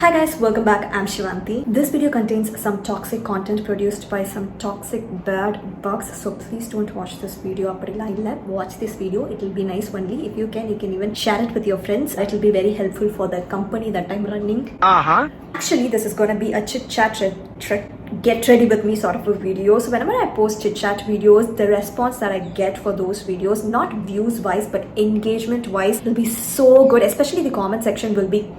Hi guys, welcome back. I'm Shivanti. This video contains some toxic content produced by some toxic bad bugs. So please don't watch this video. Watch this video. It will be nice only. If you can even share it with your friends. It will be very helpful for the company that I'm running. Actually, this is gonna be a chit chat get ready with me sort of a video. So whenever I post chit chat videos, the response that I get for those videos, not views wise but engagement wise, will be so good. Especially the comment section will be,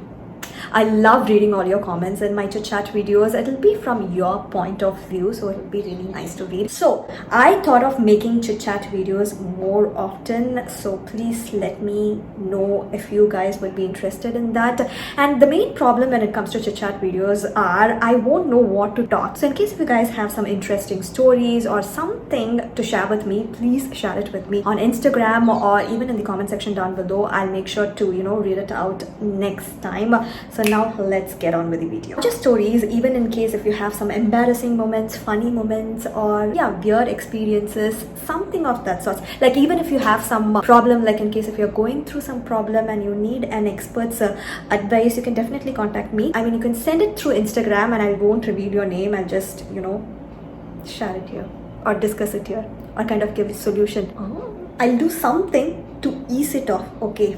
I love reading all your comments in my chit chat videos. It'll be from your point of view, so it'll be really nice to read. So I thought of making chit chat videos more often, so please let me know if you guys would be interested in that. And the main problem when it comes to chit chat videos are I won't know what to talk. So in case if you guys have some interesting stories or something to share with me, please share it with me on Instagram or even in the comment section down below. I'll make sure to read it out next time. So now let's get on with the video. Just stories, even in case if you have some embarrassing moments, funny moments, or weird experiences, something of that sort. Like even if you have some problem, like in case if you're going through some problem and you need an expert's advice, you can definitely contact me. I mean, you can send it through Instagram and I won't reveal your name. I'll just share it here or discuss it here or kind of give a solution. I'll do something to ease it off. Okay,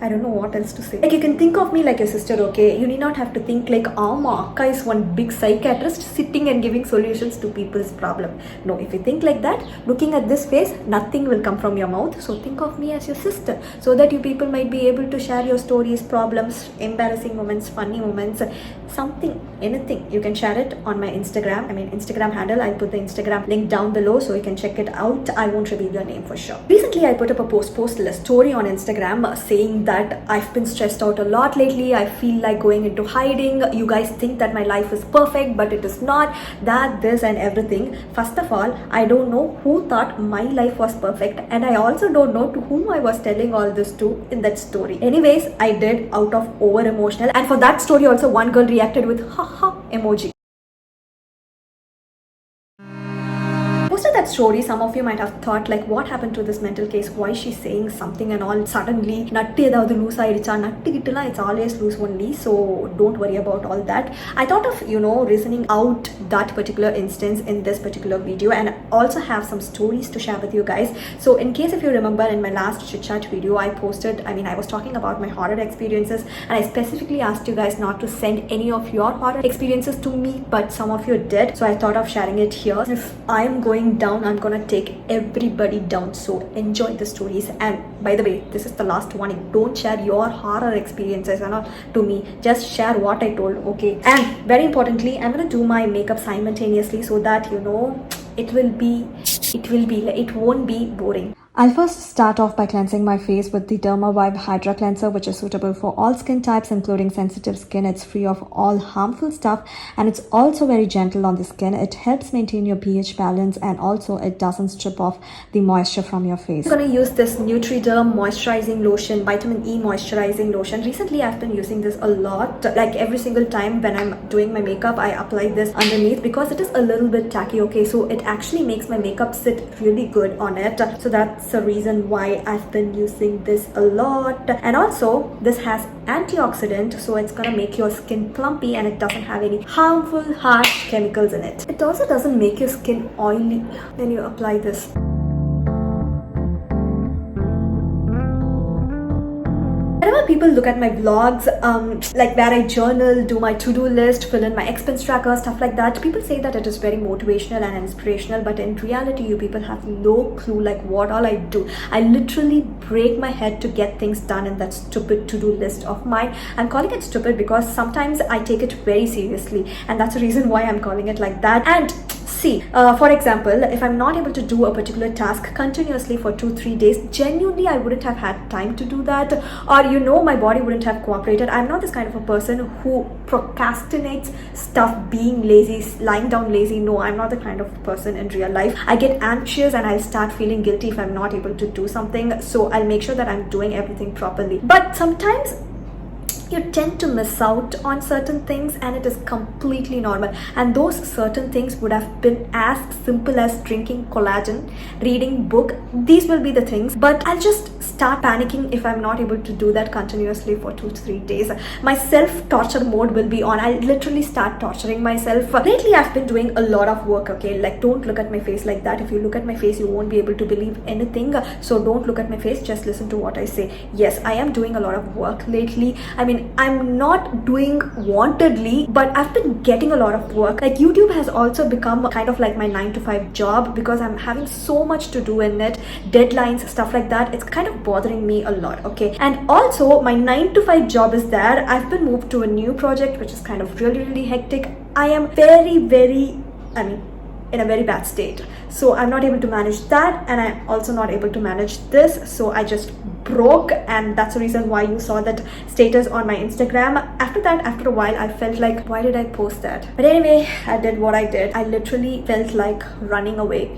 I don't know what else to say. Like you can think of me like your sister, okay? You need not have to think like, Akka is one big psychiatrist sitting and giving solutions to people's problem. No, if you think like that, looking at this face, nothing will come from your mouth. So think of me as your sister so that you people might be able to share your stories, problems, embarrassing moments, funny moments, something, anything. You can share it on my Instagram. I mean, Instagram handle. I'll put the Instagram link down below so you can check it out. I won't reveal your name for sure. Recently, I put up a posted a story on Instagram saying that I've been stressed out a lot lately. I feel like going into hiding. You guys think that my life is perfect, but it is not. That, this and everything. First of all, I don't know who thought my life was perfect, and I also don't know to whom I was telling all this to in that story. Anyways, I did out of over emotional, and for that story also one girl reacted with haha emoji. Posted that story, some of you might have thought like, what happened to this mental case? Why is she saying something and all suddenly nattu edavadhu loose aidicha? Nattu gittula, it's always loose only, so don't worry about all that. I thought of reasoning out that particular instance in this particular video and also have some stories to share with you guys. So in case if you remember in my last chit chat video, I was talking about my horror experiences and I specifically asked you guys not to send any of your horror experiences to me, but some of you did, so I thought of sharing it here. If I am going down, I'm gonna take everybody down, so enjoy the stories. And by the way, this is the last warning, don't share your horror experiences to me, just share what I told, okay? And very importantly, I'm gonna do my makeup simultaneously so that it won't be boring. I'll first start off by cleansing my face with the Derma Vibe Hydra Cleanser, which is suitable for all skin types, including sensitive skin. It's free of all harmful stuff and it's also very gentle on the skin. It helps maintain your pH balance and also it doesn't strip off the moisture from your face. I'm going to use this Nutriderm Moisturizing Lotion, Vitamin E Moisturizing Lotion. Recently, I've been using this a lot. Like every single time when I'm doing my makeup, I apply this underneath because it is a little bit tacky, okay? So it actually makes my makeup sit really good on it. So that's the reason why I've been using this a lot. And also this has antioxidant, so it's gonna make your skin plumpy and it doesn't have any harmful harsh chemicals in it. It also doesn't make your skin oily when you apply this. Whenever people look at my vlogs, like where I journal, do my to-do list, fill in my expense tracker, stuff like that, people say that it is very motivational and inspirational, but in reality, you people have no clue like what all I do. I literally break my head to get things done in that stupid to-do list of mine. I'm calling it stupid because sometimes I take it very seriously, and that's the reason why I'm calling it like that. And see, for example, if I'm not able to do a particular task continuously for 2-3 days, genuinely I wouldn't have had time to do that, or my body wouldn't have cooperated. I'm not this kind of a person who procrastinates stuff, being lazy, lying down lazy. No, I'm not the kind of person in real life. I get anxious and I'll start feeling guilty if I'm not able to do something, so I'll make sure that I'm doing everything properly. But sometimes you tend to miss out on certain things, and it is completely normal. And those certain things would have been as simple as drinking collagen, reading book. These will be the things, but I'll just start panicking if I'm not able to do that continuously for 2 to 3 days. My self-torture mode will be on. I'll literally start torturing myself. Lately I've been doing a lot of work, okay? Like, don't look at my face like that. If you look at my face, you won't be able to believe anything. So don't look at my face, just listen to what I say. Yes, I am doing a lot of work lately. I mean, I'm not doing wantedly, but I've been getting a lot of work. Like, YouTube has also become kind of like my 9 to 5 job, because I'm having so much to do in it, deadlines, stuff like that. It's kind of bothering me a lot, okay? And also my 9 to 5 job is there. I've been moved to a new project, which is kind of really hectic. I am in a very bad state, so I'm not able to manage that, and I'm also not able to manage this. So I just broke, and that's the reason why you saw that status on my Instagram. After that, after a while, I felt like, why did I post that? But anyway, I did what I did. I literally felt like running away.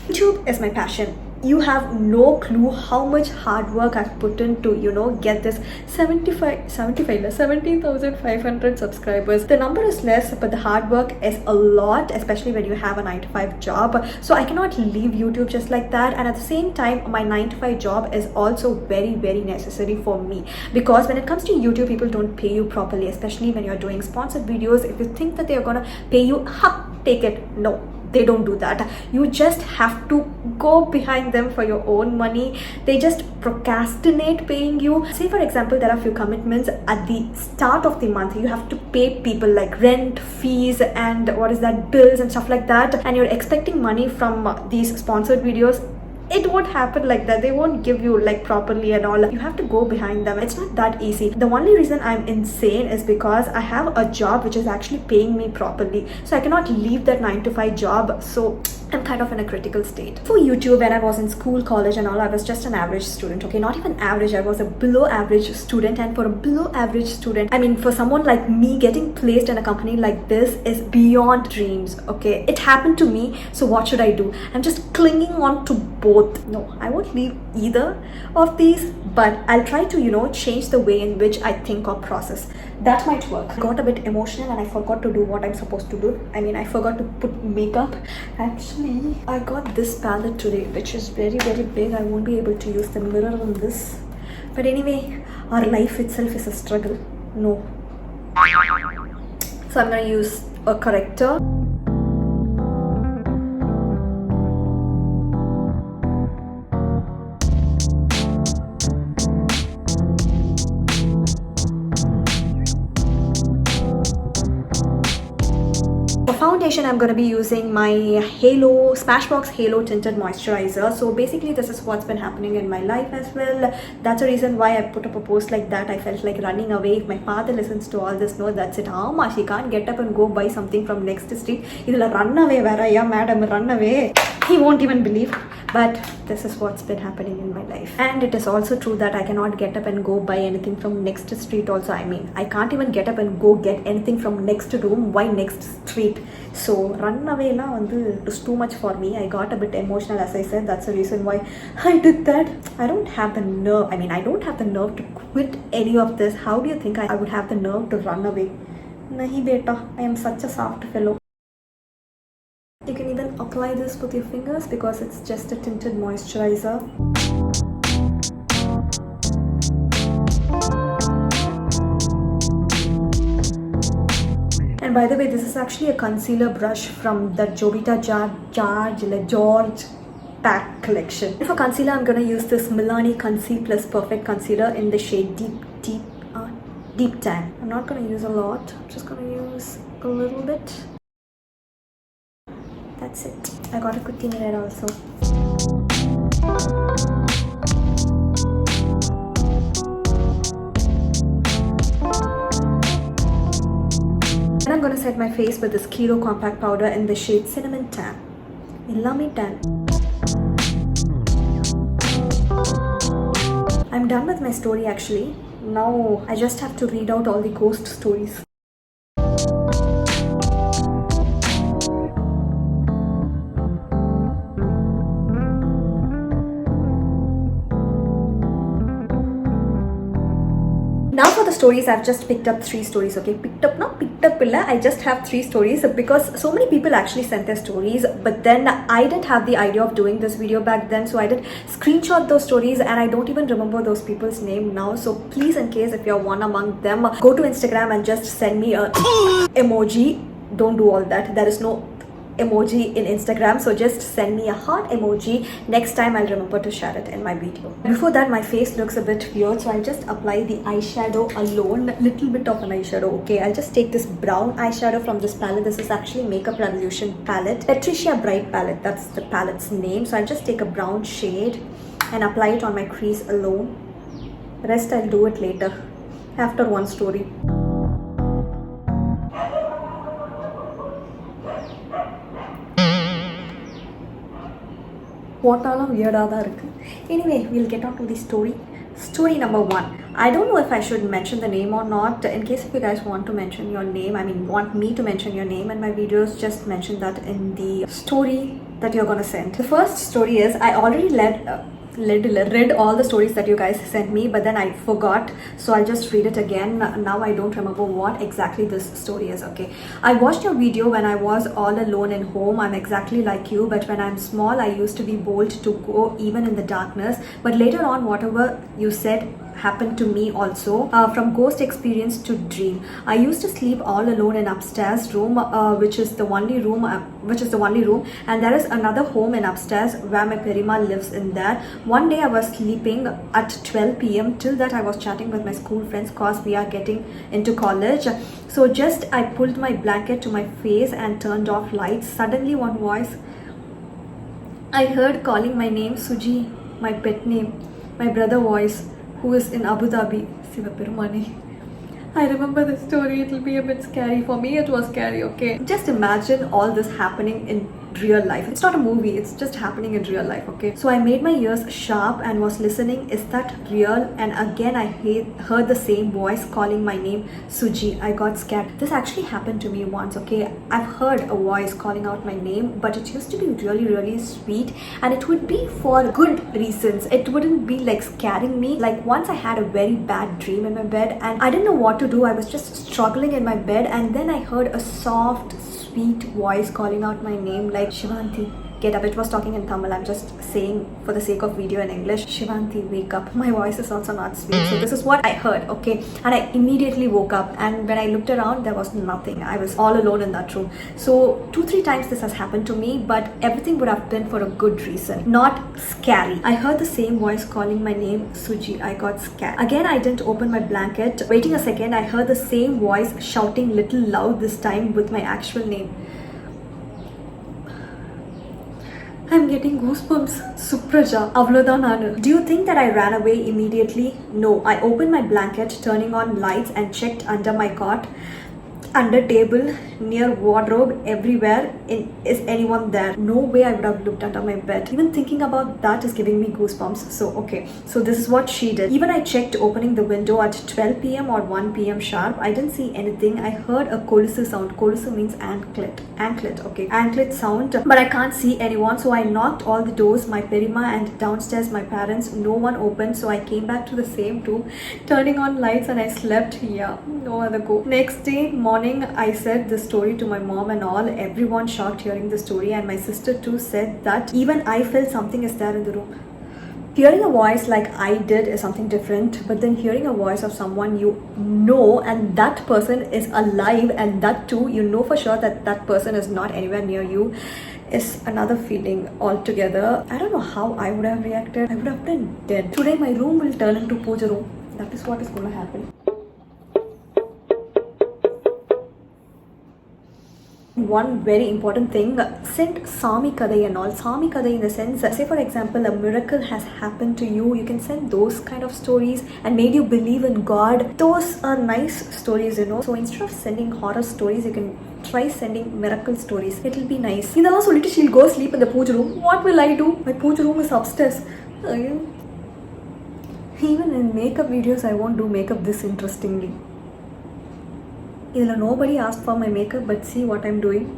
YouTube is my passion. You have no clue how much hard work I've put into, get this 17,500 subscribers. The number is less, but the hard work is a lot, especially when you have a 9 to 5 job. So I cannot leave YouTube just like that. And at the same time, my 9 to 5 job is also very necessary for me, because when it comes to YouTube, people don't pay you properly, especially when you're doing sponsored videos. If you think that they're gonna pay you, take it. No, they don't do that. You just have to go behind them for your own money. They just procrastinate paying you. Say for example, there are few commitments at the start of the month. You have to pay people like rent, fees, and bills and stuff like that, and you're expecting money from these sponsored videos. It won't happen like that. They won't give you like properly and all. You have to go behind them. It's not that easy. The only reason I'm insane is because I have a job which is actually paying me properly, so I cannot leave that 9 to 5 job. So I'm kind of in a critical state. For YouTube, when I was in school, college and all, I was just an average student, okay? Not even average, I was a below average student. And for a below average student, I mean, for someone like me, getting placed in a company like this is beyond dreams, okay? It happened to me, so what should I do? I'm just clinging on to both. No, I won't leave either of these, but I'll try to, change the way in which I think or process. That might work. I got a bit emotional and I forgot to do what I'm supposed to do. I mean, I forgot to put makeup. Actually, I got this palette today, which is very big. I won't be able to use the mirror on this. But anyway, our life itself is a struggle. No. So I'm gonna use a corrector. Foundation, I'm going to be using my Smashbox Halo Tinted Moisturizer. So basically this is what's been happening in my life as well. That's the reason why I put up a post like that. I felt like running away. If my father listens to all this, no, that's it. She can't get up and go buy something from next street. Idhula run away, Varaya, madam, run away. He won't even believe. But this is what's been happening in my life. And it is also true that I cannot get up and go buy anything from next street also. I mean, I can't even get up and go get anything from next room. Why next street? So run away was too much for me. I got a bit emotional, as I said. That's the reason why I did that. I don't have the nerve. I mean, I don't have the nerve to quit any of this. How do you think I would have the nerve to run away? Nahi beta, I am such a soft fellow. You can even apply this with your fingers because it's just a tinted moisturizer. And by the way, this is actually a concealer brush from the Jovita George pack collection. And for concealer, I'm going to use this Milani Conceal Plus Perfect Concealer in the shade Deep Tan. I'm not going to use a lot. I'm just going to use a little bit. That's it. I got a kutti mirror also. And I'm gonna set my face with this Kiro compact powder in the shade Cinnamon Tan. Illami Tan. I'm done with my story actually. Now I just have to read out all the ghost stories. stories, I've just picked up 3 stories, okay? Picked up illa, I just have 3 stories because so many people actually sent their stories, but then I didn't have the idea of doing this video back then, so I did screenshot those stories and I don't even remember those people's name now. So please, in case if you're one among them, go to Instagram and just send me a emoji. Don't do all that. There is no emoji in Instagram, so just send me a heart emoji. Next time I'll remember to share it in my video. Before that, my face looks a bit weird, so I'll just apply the eyeshadow alone, little bit of an eyeshadow. Okay, I'll just take this brown eyeshadow from this palette. This is actually Makeup Revolution palette, Patricia Bright palette, that's the palette's name. So I'll just take a brown shade and apply it on my crease alone. Rest I'll do it later after one story. What all weird anyway, we'll get on to the story. Story number 1. I don't know if I should mention the name or not. In case if you guys want to mention your name, want me to mention your name in my videos, just mention that in the story that you're gonna send. The first story is, I already read all the stories that you guys sent me, but then I forgot, so I'll just read it again. Now I don't remember what exactly this story is. Okay, I watched your video when I was all alone in home. I'm exactly like you, but when I'm small I used to be bold to go even in the darkness, but later on whatever you said happened to me also. From ghost experience to dream, I used to sleep all alone in upstairs room, which is the only room, and there is another home in upstairs where my perima lives in there. One day I was sleeping at 12 p.m. Till that I was chatting with my school friends cause we are getting into college. So just I pulled my blanket to my face and turned off lights. Suddenly one voice I heard calling my name, Suji, my pet name. My brother voice, who is in Abu Dhabi, Sivaperumani. I remember the story. It'll be a bit scary. For me, it was scary, okay? Just imagine all this happening in real life. It's not a movie, it's just happening in real life, okay? So I made my ears sharp and was listening. Is that real? And again, I heard the same voice calling my name, Suji. I got scared. This actually happened to me once, okay? I've heard a voice calling out my name, but it used to be really, really sweet, and it would be for good reasons. It wouldn't be like scaring me. Like once I had a very bad dream in my bed and I didn't know what to do. I was just struggling in my bed, and then I heard a soft, sweet voice calling out my name like, Shivanti, get up. It was talking in Tamil. I'm just saying for the sake of video in English. Shivanti, wake up. My voice is also not sweet. So this is what I heard, okay? And I immediately woke up, and when I looked around, there was nothing. I was all alone in that room. So 2-3 times this has happened to me, but everything would have been for a good reason, not scary. I heard the same voice calling my name, Suji. I got scared. Again, I didn't open my blanket. Waiting a second, I heard the same voice shouting little loud, this time with my actual name. I'm getting goosebumps. Supraja, avloda nanu. Do you think that I ran away immediately? No, I opened my blanket, turning on lights, and checked under my cot, under table, near wardrobe, everywhere. Is anyone there? No way I would have looked under my bed. Even thinking about that is giving me goosebumps. So okay, so this is what she did. Even I checked opening the window at 12 p.m. or 1 p.m. sharp. I didn't see anything. I heard a kolusu sound. Kolusu means anklet, okay, anklet sound, but I can't see anyone. So I knocked all the doors, my perima and downstairs my parents. No one opened, so I came back to the same room, turning on lights, and I slept. Yeah, no other go. Next day morning, I said this story to my mom and all. Everyone shocked hearing the story, and my sister too said that even I felt something is there in the room. Hearing a voice like I did is something different, but then hearing a voice of someone you know and that person is alive, and that too you know for sure that that person is not anywhere near you, is another feeling altogether. I don't know how I would have reacted. I would have been dead. Today my room will turn into puja room. That is what is going to happen. One very important thing, send Sami Kadai and all. Sami Kadai in the sense, say for example, a miracle has happened to you. You can send those kind of stories and made you believe in God. Those are nice stories, you know. So instead of sending horror stories, you can try sending miracle stories. It'll be nice. In the last solitary, she'll go sleep in the puja room. What will I do? My puja room is upstairs. Even in makeup videos, I won't do makeup this interestingly. Nobody asked for my makeup, but see what I'm doing.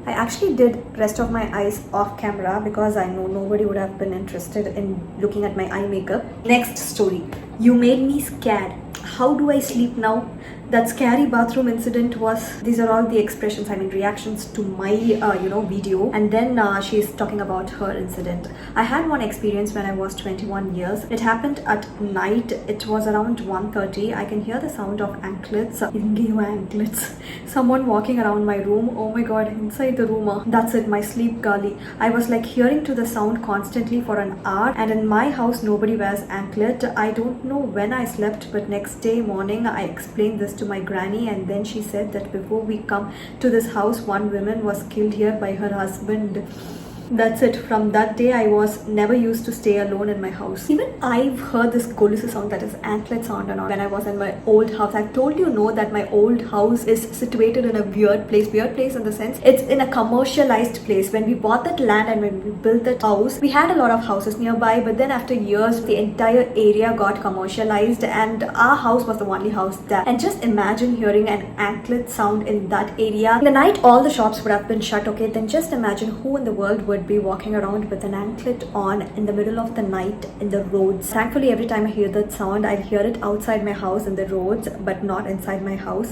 I actually did rest of my eyes off camera because I know nobody would have been interested in looking at my eye makeup. Next story. You made me scared. How do I sleep now? That scary bathroom incident was, these are all the expressions, I mean reactions to my video. And then she's talking about her incident. I had one experience when I was 21 years. It happened at night. It was around 1:30. I can hear the sound of anklets. Anklets. Someone walking around my room. Oh my god, inside the room. That's it, my sleep gully. I was like hearing to the sound constantly for an hour, and in my house nobody wears anklet. I don't know when I slept, but next day morning I explained this to my granny, and then she said that before we come to this house, one woman was killed here by her husband. That's it. From that day I was never used to stay alone in my house. Even I've heard this golusu sound, that is anklet sound, and all when I was in my old house. I've told you that my old house is situated in a weird place in the sense it's in a commercialized place. When we bought that land and when we built that house, we had a lot of houses nearby, but then after years the entire area got commercialized and our house was the only house there. And just imagine hearing an anklet sound in that area. In the night all the shops would have been shut, okay? Then just imagine who in the world would be walking around with an anklet on in the middle of the night in the roads. Thankfully every time I hear that sound, I hear it outside my house in the roads, but not inside my house.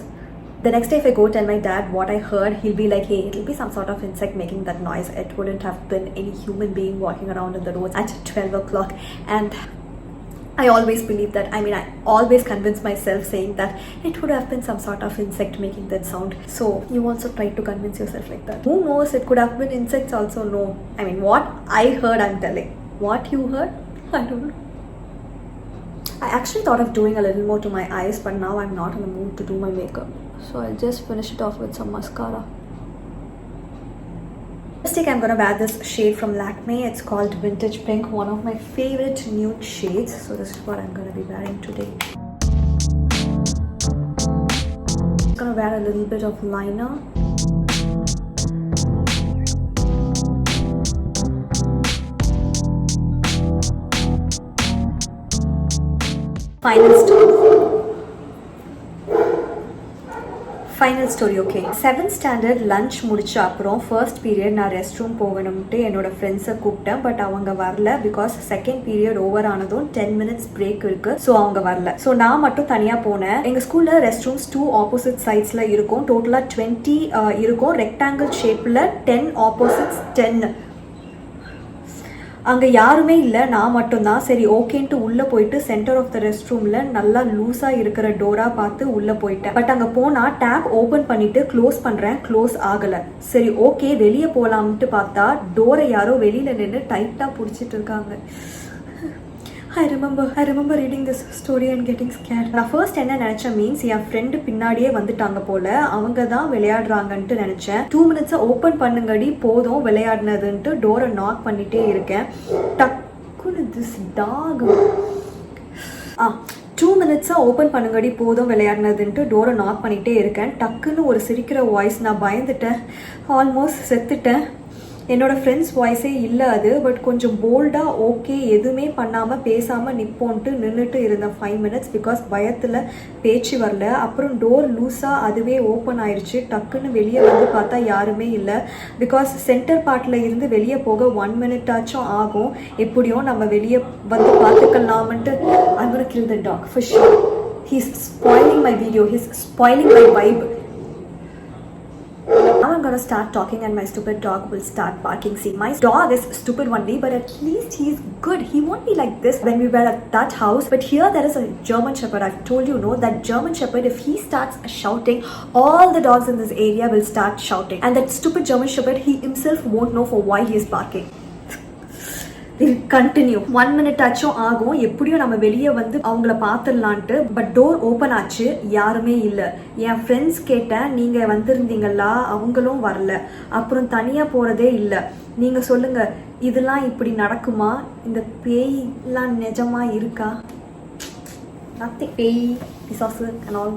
The next day if I go tell my dad what I heard, he'll be like, hey, it'll be some sort of insect making that noise. It wouldn't have been any human being walking around in the roads at 12 o'clock. And I always believe that. I mean, I always convince myself saying that it would have been some sort of insect making that sound. So you also try to convince yourself like that. Who knows, it could have been insects also. No, I mean, what I heard I'm telling. What you heard, I don't know. I actually thought of doing a little more to my eyes, but now I'm not in the mood to do my makeup, so I'll just finish it off with some mascara. Lipstick, I'm gonna wear this shade from Lakme. It's called Vintage Pink, one of my favorite nude shades. So this is what I'm gonna be wearing today. I'm gonna wear a little bit of liner. Final story, okay. 7th standard lunch முடிச்ச அப்புறம் first period நான் rest room போகணும்ட்டு என்னோட ஃப்ரெண்ட்ஸை கூப்பிட்டேன். But அவங்க வரல because second period over ஆனதும் 10 minutes break இருக்கு. ஸோ அவங்க வரல. ஸோ நான் மட்டும் தனியா போனேன். எங்க ஸ்கூல்ல ரெஸ்ட் ரூம்ஸ் 2 ஆப்போசிட் சைட்ஸ்ல இருக்கும். டோட்டலா 20 இருக்கும். ரெக்டாங்கிள் ஷேப்ல 10 ஆப்போசிட்ஸ் 10. அங்கே யாருமே இல்லை, நான் மட்டும்தான். சரி ஓகேன்ட்டு உள்ளே போயிட்டு சென்டர் ஆஃப் த ரெஸ்ட் ரூமில் நல்லா லூஸாக இருக்கிற டோராக பார்த்து உள்ளே போயிட்டேன். பட் அங்கே போனால் டேப் ஓப்பன் பண்ணிவிட்டு க்ளோஸ் பண்ணுறேன், க்ளோஸ் ஆகலை. சரி ஓகே வெளியே போகலாம்ட்டு பார்த்தா டோரை யாரோ வெளியில் நின்று டைட்டாக பிடிச்சிட்டு இருக்காங்க. I remember reading this story and getting scared. நான் ஃபர்ஸ்ட் என்ன நினைச்சேன் மீன்ஸ் என் ஃப்ரெண்டு பின்னாடியே வந்துட்டாங்க போல, அவங்க தான் விளையாடுறாங்கன்ட்டு நினைச்சேன். 2 minutes ஓப்பன் பண்ணுங்கடி போதும் விளையாடினதுன்ட்டு டோரை நாக் பண்ணிட்டே இருக்கேன். டக்குன்னு திஸ் டாக் 2 minutes ஓப்பன் பண்ணுங்கடி போதும் விளையாடினதுன்ட்டு டோரை நாக் பண்ணிட்டே இருக்கேன். டக்குன்னு ஒரு சிரிக்கிற வாய்ஸ். நான் பயந்துட்டேன், ஆல்மோஸ்ட் செத்துட்டேன். என்னோட ஃப்ரெண்ட்ஸ் வாய்ஸே இல்லை அது. பட் கொஞ்சம் போல்டாக ஓகே எதுவுமே பண்ணாமல் பேசாமல் நிப்போன்ட்டு நின்றுட்டு இருந்தேன் 5 minutes பிகாஸ் பயத்தில் பேச்சு வரல. அப்புறம் டோர் லூஸாக அதுவே ஓப்பன் ஆயிடுச்சு. டக்குன்னு வெளியே வந்து பார்த்தா யாருமே இல்லை. பிகாஸ் சென்டர் பார்ட்டில் இருந்து வெளியே போக 1 minute ஆச்சும் ஆகும். எப்படியும் நம்ம வெளியே வந்து பார்த்துக்கலாம்ன்ட்டு I'm gonna kill the dog for sure. He's spoiling my video. He's spoiling my vibe. Now I'm gonna start talking and my stupid dog will start barking. See, my dog is stupid one day, but at least he's good. He won't be like this when we were at that house. But here there is a German Shepherd. I've told you, that German Shepherd, if he starts shouting, all the dogs in this area will start shouting. And that stupid German Shepherd, he himself won't know for why he is barking. We'll continue. 1 minute ஆச்சும் ஆகும். எப்படியும் நம்ம வெளியே வந்து அவங்கள பார்த்துடலான்ட்டு. But door open ஆச்சு, யாருமே இல்லை. என் ஃப்ரெண்ட்ஸ் கேட்டேன், நீங்கள் வந்திருந்தீங்களா? அவங்களும் வரல. அப்புறம் தனியாக போகிறதே இல்லை. நீங்கள் சொல்லுங்கள், இதெல்லாம் இப்படி நடக்குமா? இந்த பேய்லாம் நிஜமா இருக்கா? நத்திங், பேய் பிசாசு and all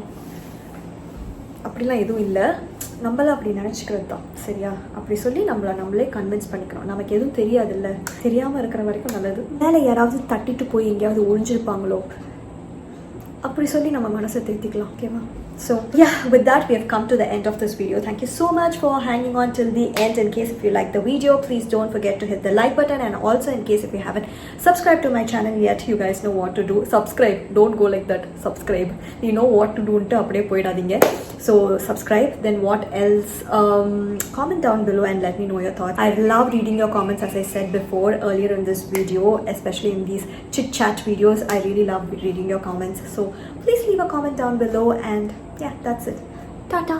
அப்படிலாம் எதுவும் இல்லை. நம்மள அப்படி நினச்சிக்கிறது தான், சரியா? அப்படி சொல்லி நம்மளே கன்வின்ஸ் பண்ணிக்கணும். நமக்கு எதுவும் தெரியாதுல்ல, தெரியாமல் இருக்கிற வரைக்கும் நல்லது. மேலே யாராவது தட்டிட்டு போய் எங்கேயாவது ஒழிஞ்சிருப்பாங்களோ அப்படி சொல்லி நம்ம மனசை திருத்திக்கலாம். ஓகேவா? So yeah, with that we have come to the end of this video. Thank you so much for hanging on till the end. In case if you like the video, please don't forget to hit the like button, and also in case if you haven't subscribed to my channel yet, you guys know what to do. Subscribe, don't go like that. Subscribe, you know what to do unta apdiye poidadinga. So subscribe. Then what else? Comment down below and let me know your thoughts. I love reading your comments, as I said before earlier in this video, especially in these chit chat videos. I really love reading your comments, so please leave a comment down below. And yeah, that's it. Tata.